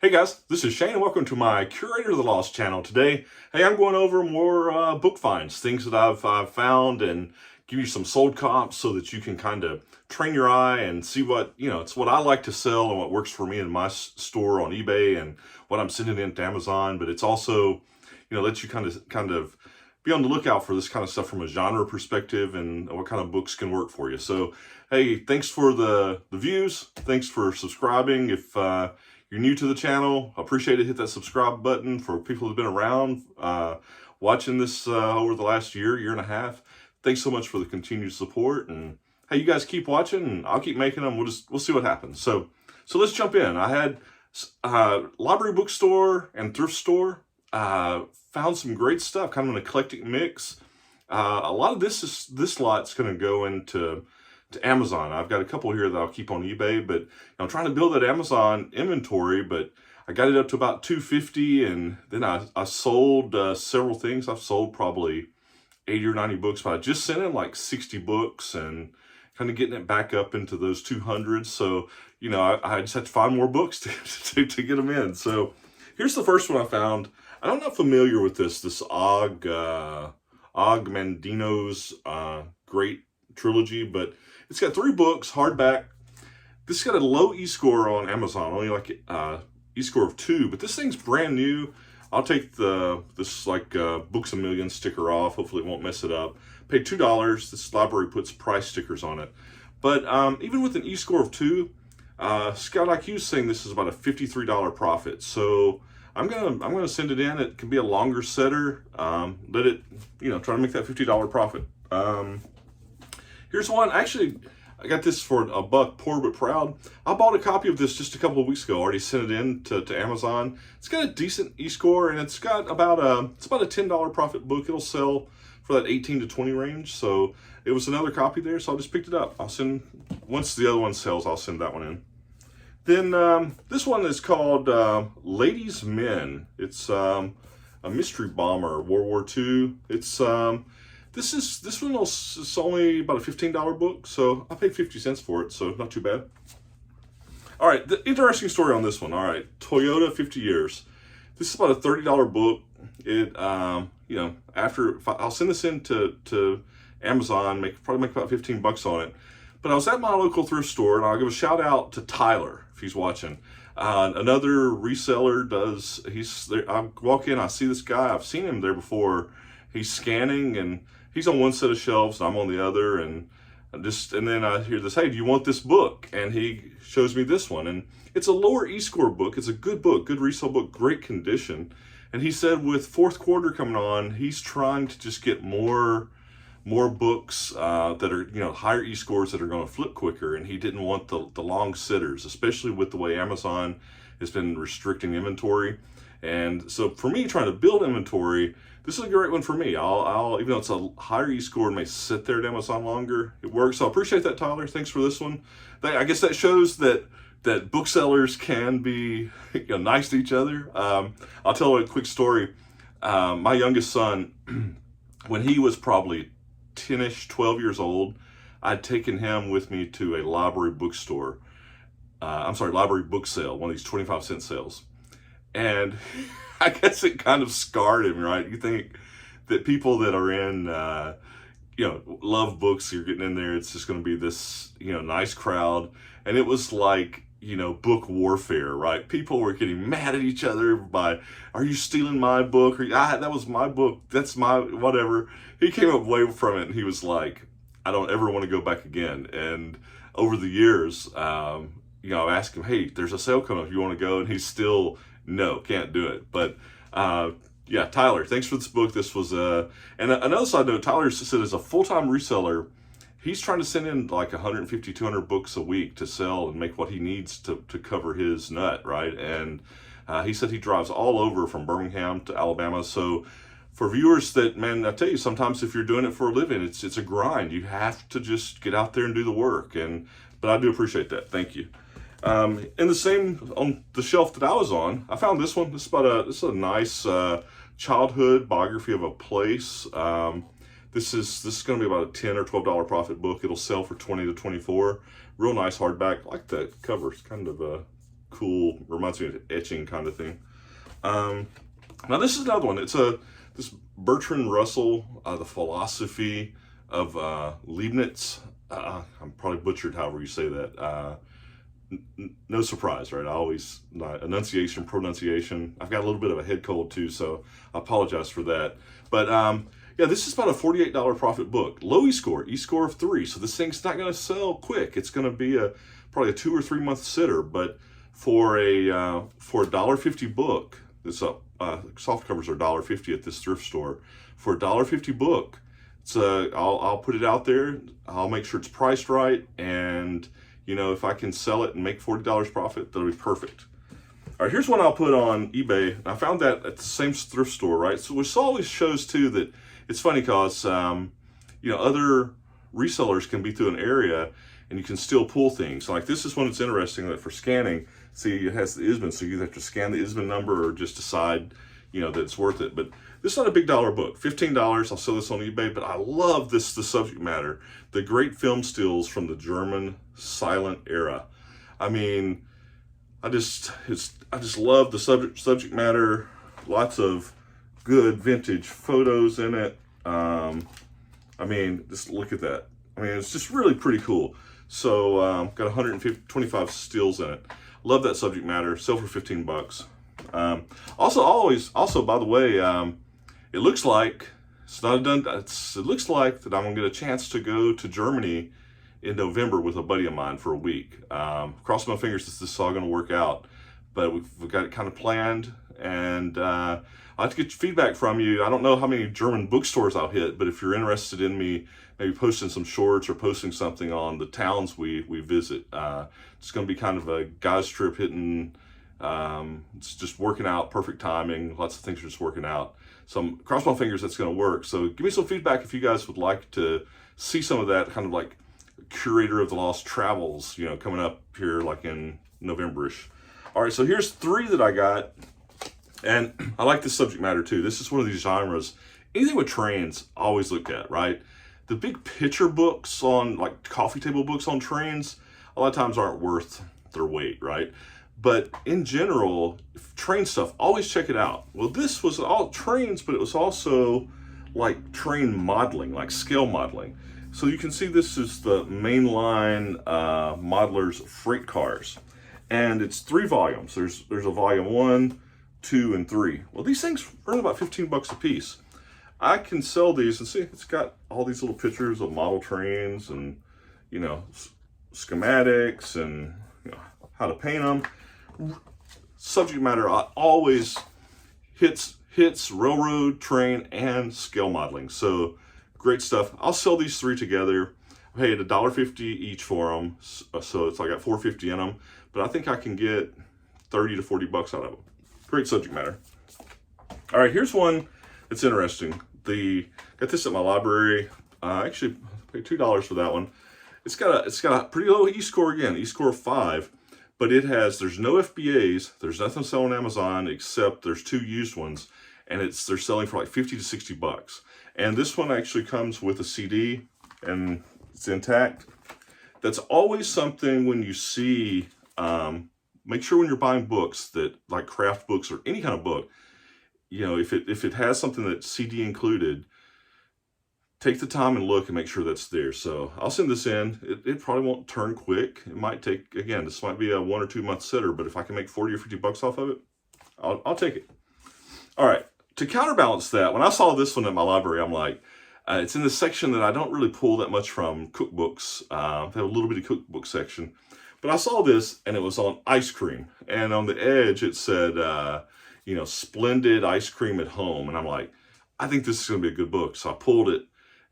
Hey guys, this is Shane and welcome to my Curator of the Lost channel. Today, hey, I'm going over more book finds, things that I've found, and give you some sold comps so that you can kind of train your eye and see what, it's what I like to sell and what works for me in my store on eBay and what I'm sending in to Amazon. But it's also, lets you kind of be on the lookout for this kind of stuff from a genre perspective and what kind of books can work for you. So, hey, thanks for the views. Thanks for subscribing. If you're new to the channel, I appreciate it. Hit that subscribe button. For people who've been around watching this over the last year and a half, thanks so much for the continued support. And hey, you guys keep watching and I'll keep making them. We'll see what happens. So let's jump in. I had library bookstore and thrift store. Found some great stuff, kind of an eclectic mix. A lot of this lot's going to go into Amazon. I've got a couple here that I'll keep on eBay, but I'm trying to build that Amazon inventory, but I got it up to about 250, and then I sold several things. I've sold probably 80 or 90 books, but I just sent in like 60 books and kind of getting it back up into those 200. So, I just had to find more books to get them in. So here's the first one I found. I'm not familiar with this Mandino's Great Trilogy, but it's got 3 books, hardback. This got a low e-score on Amazon, only like e-score of 2, but this thing's brand new. I'll take this Books A Million sticker off. Hopefully it won't mess it up. Paid $2. This library puts price stickers on it. But even with an e-score of 2, ScoutIQ is saying this is about a $53 profit. So I'm gonna send it in. It can be a longer setter. Let it, try to make that $50 profit. Here's one. Actually, I got this for $1, Poor But Proud. I bought a copy of this just a couple of weeks ago. Already sent it in to Amazon. It's got a decent e-score, and it's got about a $10 profit book. It'll sell for that 18 to 20 range. So it was another copy there, so I just picked it up. Once the other one sells, I'll send that one in. Then this one is called Ladies Men. It's a mystery bomber, World War II. It's this one is only about a $15 book, so I paid 50 cents for it, so not too bad. All right, the interesting story on this one. All right, Toyota 50 years. This is about a $30 book. It I'll send this in to Amazon, probably make about 15 bucks on it. But I was at my local thrift store, and I'll give a shout out to Tyler if he's watching. Another reseller he's there. I walk in, I see this guy. I've seen him there before. He's scanning, and he's on one set of shelves, and I'm on the other, and then I hear this, hey, do you want this book? And he shows me this one, and it's a lower e-score book. It's a good book, good resale book, great condition. And he said with fourth quarter coming on, he's trying to just get more books that are, higher e-scores that are going to flip quicker, and he didn't want the long sitters, especially with the way Amazon has been restricting inventory. And so for me, trying to build inventory, this is a great one for me. I'll even though it's a higher e-score and may sit there at Amazon longer, it works. So I appreciate that, Tyler. Thanks for this one. I guess that shows that booksellers can be nice to each other. I'll tell a quick story. My youngest son, when he was probably 10-ish, 12 years old, I'd taken him with me to a library bookstore. Library book sale, one of these 25-cent sales. And I guess it kind of scarred him, right? You think that people that are in, love books, you're getting in there, it's just going to be this, nice crowd. And it was like, book warfare, right? People were getting mad at each other by, are you stealing my book? Or, that was my book. That's my, whatever. He came away from it and he was like, I don't ever want to go back again. And over the years, I asked him, hey, there's a sale coming up. You want to go? And he's still, no, can't do it. But yeah, Tyler, thanks for this book. This was and another side note, Tyler said as a full-time reseller, he's trying to send in like 150, 200 books a week to sell and make what he needs to cover his nut, right? And he said he drives all over from Birmingham to Alabama. So for viewers that, man, I tell you, sometimes if you're doing it for a living, it's a grind. You have to just get out there and do the work. But I do appreciate that. Thank you. In the same, on the shelf that I was on, I found this one. This is a nice childhood biography of a place. This is going to be about a $10 or $12 profit book. It'll sell for $20 to $24. Real nice hardback. I like the cover. It's kind of cool, reminds me of etching kind of thing. Now this is another one. It's this Bertrand Russell, The Philosophy of Leibniz. I'm probably butchered however you say that. No surprise, right? I always, enunciation, pronunciation. I've got a little bit of a head cold too, so I apologize for that. But yeah, this is about a $48 profit book. Low E-score, E-score of 3. So this thing's not going to sell quick. It's going to be probably a 2 or 3 month sitter. But for a $1.50 book, this soft covers are $1.50 at this thrift store. For a $1.50 book, it's I'll put it out there. I'll make sure it's priced right, and you know, if I can sell it and make $40 profit, that'll be perfect. All right, here's one I'll put on eBay. I found that at the same thrift store, right? So which always shows too that it's funny because you know, other resellers can be through an area and you can still pull things. Like this is one that's interesting that for scanning, see it has the ISBN, so you have to scan the ISBN number or just decide, you know, that it's worth it. But this is not a big dollar book. $15, I'll sell this on eBay, but I love the subject matter. The great film stills from the German silent era. I mean, I just love the subject matter. Lots of good vintage photos in it. I mean, just look at that. I mean, it's just really pretty cool. So got 125 stills in it. Love that subject matter. Sell for $15. Also, by the way, it looks like it's not done. It looks like that I'm gonna get a chance to go to Germany in November with a buddy of mine for a week. Cross my fingers that this is all gonna work out, but we've got it kind of planned, and I'd like to get feedback from you. I don't know how many German bookstores I'll hit, but if you're interested in me maybe posting some shorts or posting something on the towns we visit, it's gonna be kind of a guy's trip hitting. It's just working out, perfect timing. Lots of things are just working out. So cross my fingers that's going to work. So give me some feedback if you guys would like to see some of that, kind of like Curator of the Lost Travels, you know, coming up here like in November-ish. All right, so here's 3 that I got. And I like this subject matter too. This is one of these genres. Anything with trains, I always look at, right? The big picture books on, like coffee table books on trains, a lot of times aren't worth their weight, right? But in general, train stuff, always check it out. Well, this was all trains, but it was also like train modeling, like scale modeling. So you can see this is the mainline modelers freight cars. And it's 3 volumes. There's a volume 1, 2, and 3. Well, these things run about $15 a piece. I can sell these, and see, it's got all these little pictures of model trains and, you know, schematics and, you know, how to paint them. Subject matter always hits railroad, train, and scale modeling. So great stuff. I'll sell these 3 together. I paid $1.50 each for them, so it's I got $4.50 in them. But I think I can get $30 to $40 out of them. Great subject matter. All right, here's one that's interesting. Got this at my library. Actually paid $2 for that one. It's got a pretty low E-score again, E-score of 5. But there's no FBAs, there's nothing selling on Amazon except there's 2 used ones, and they're selling for like $50 to $60. And this one actually comes with a CD, and it's intact. That's always something when you see, make sure when you're buying books that, like craft books or any kind of book, you know, if it has something that's CD included, take the time and look and make sure that's there. So I'll send this in. It probably won't turn quick. It might take, again, this might be a 1 or 2 month sitter, but if I can make $40 or $50 off of it, I'll take it. All right, to counterbalance that, when I saw this one at my library, I'm like, it's in this section that I don't really pull that much from, cookbooks. They have a little bit of cookbook section. But I saw this, and it was on ice cream. And on the edge, it said, you know, splendid ice cream at home. And I'm like, I think this is going to be a good book. So I pulled it.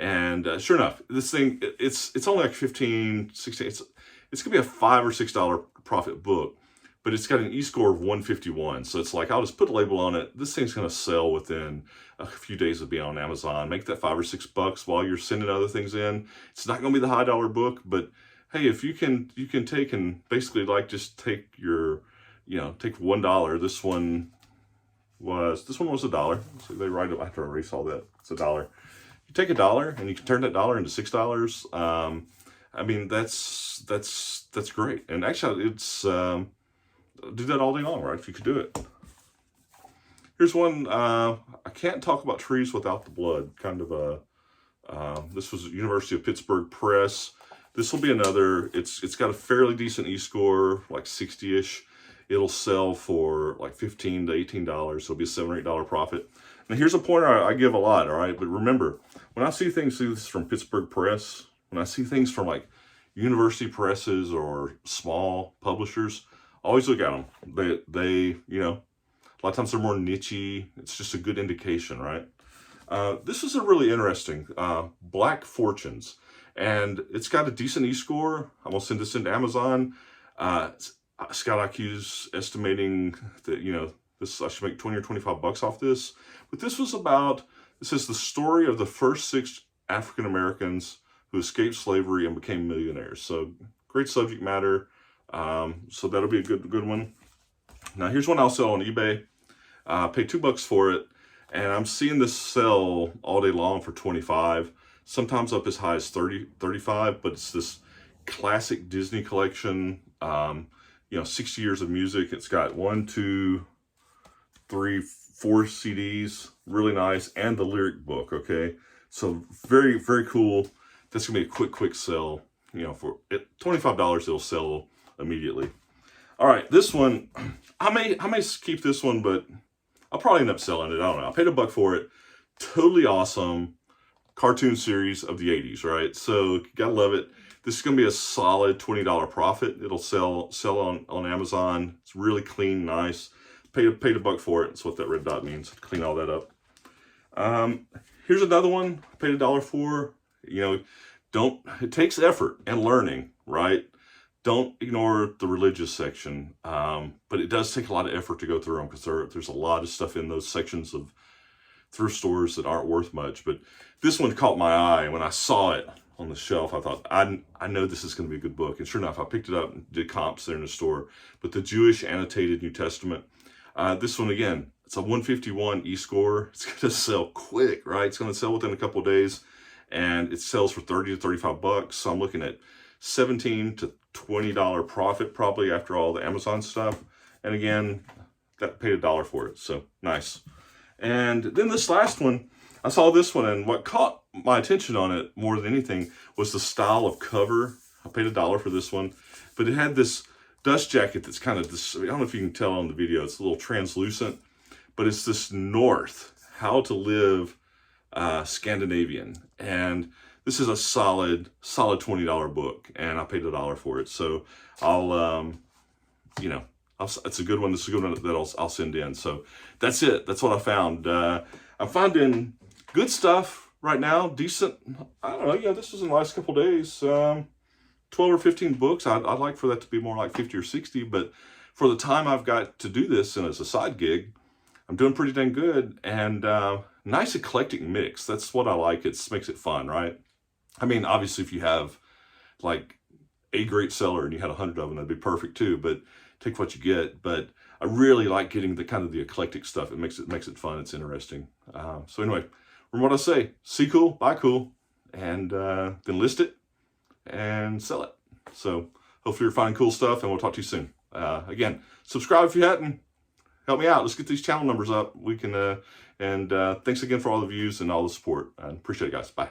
And sure enough, this thing, it's only like 15, 16, it's gonna be a $5 or $6 profit book, but it's got an E-score of 151. So it's like, I'll just put a label on it. This thing's gonna sell within a few days of being on Amazon. Make that $5 or $6 while you're sending other things in. It's not gonna be the high dollar book, but hey, if you can take and basically like just take your, you know, take $1. This one was $1. So they write it after I already saw that. It's $1. You take $1 and you can turn that $1 into $6. I mean, that's great. And actually, it's do that all day long, right? If you could do it. Here's one, I can't talk about trees without the blood, kind of a, this was University of Pittsburgh Press. This will be another, it's got a fairly decent e-score, like 60-ish. It'll sell for like $15 to $18. So it'll be a $7 or $8 profit. Now here's a pointer I give a lot, all right? But remember, when I see things, see this from Pittsburgh Press, when I see things from like university presses or small publishers, always look at them. They you know, a lot of times they're more niche-y. It's just a good indication, right? This is a really interesting, Black Fortunes. And it's got a decent e-score. I'm going to send this into Amazon. ScoutIQ's estimating that, you know, this I should make 20 or 25 bucks off this. But this was about, this is the story of the first 6 African Americans who escaped slavery and became millionaires. So great subject matter. So that'll be a good one. Now here's one I'll sell on eBay. Pay $2 for it, and I'm seeing this sell all day long for 25. Sometimes up as high as 30, 35. But it's this classic Disney collection. You know, 60 years of music. It's got 1, 2, 3, 4 CDs, really nice, and the lyric book. Okay, so very cool. That's gonna be a quick sell. You know, for $25, it'll sell immediately. All right, this one, I may keep this one, but I'll probably end up selling it. I don't know. I paid $1 for it. Totally awesome cartoon series of the 80s, right? So you gotta love it. This is gonna be a solid $20 profit. It'll sell on Amazon. It's really clean, nice. Paid $1 for it. That's what that red dot means. Clean all that up. Here's another one. Paid $1 for. You know, it takes effort and learning, right? Don't ignore the religious section, but it does take a lot of effort to go through them because there's a lot of stuff in those sections of thrift stores that aren't worth much. But this one caught my eye. When I saw it on the shelf, I thought, I know this is going to be a good book. And sure enough, I picked it up and did comps there in the store. But the Jewish Annotated New Testament, this one again, it's a 151 e-score. It's going to sell quick, right? It's going to sell within a couple of days, and it sells for 30 to 35 bucks. So I'm looking at $17 to $20 profit probably after all the Amazon stuff. And again, that paid $1 for it. So nice. And then this last one, I saw this one, and what caught my attention on it more than anything was the style of cover. I paid $1 for this one, but it had this dust jacket that's kind of this, I don't know if you can tell on the video, it's a little translucent, but it's this North, how to live Scandinavian. And this is a solid $20 book, and I paid $1 for it. So I'll, you know, it's a good one. It's a good one that I'll send in. So that's it. That's what I found. I'm finding good stuff right now. Decent. I don't know. Yeah, this was in the last couple of days. 12 or 15 books. I'd like for that to be more like 50 or 60. But for the time I've got to do this and as a side gig, I'm doing pretty dang good. And nice eclectic mix. That's what I like. It makes it fun, right? I mean, obviously, if you have like a great seller and you had 100 of them, that'd be perfect too. But take what you get. But I really like getting the kind of the eclectic stuff. It makes it fun. It's interesting. So anyway, remember what I say: see cool, buy cool, and then list it and sell it. So hopefully you're finding cool stuff, and we'll talk to you soon. Again, subscribe if you hadn't. Help me out. Let's get these channel numbers up. We can. And thanks again for all the views and all the support. I appreciate it, guys. Bye.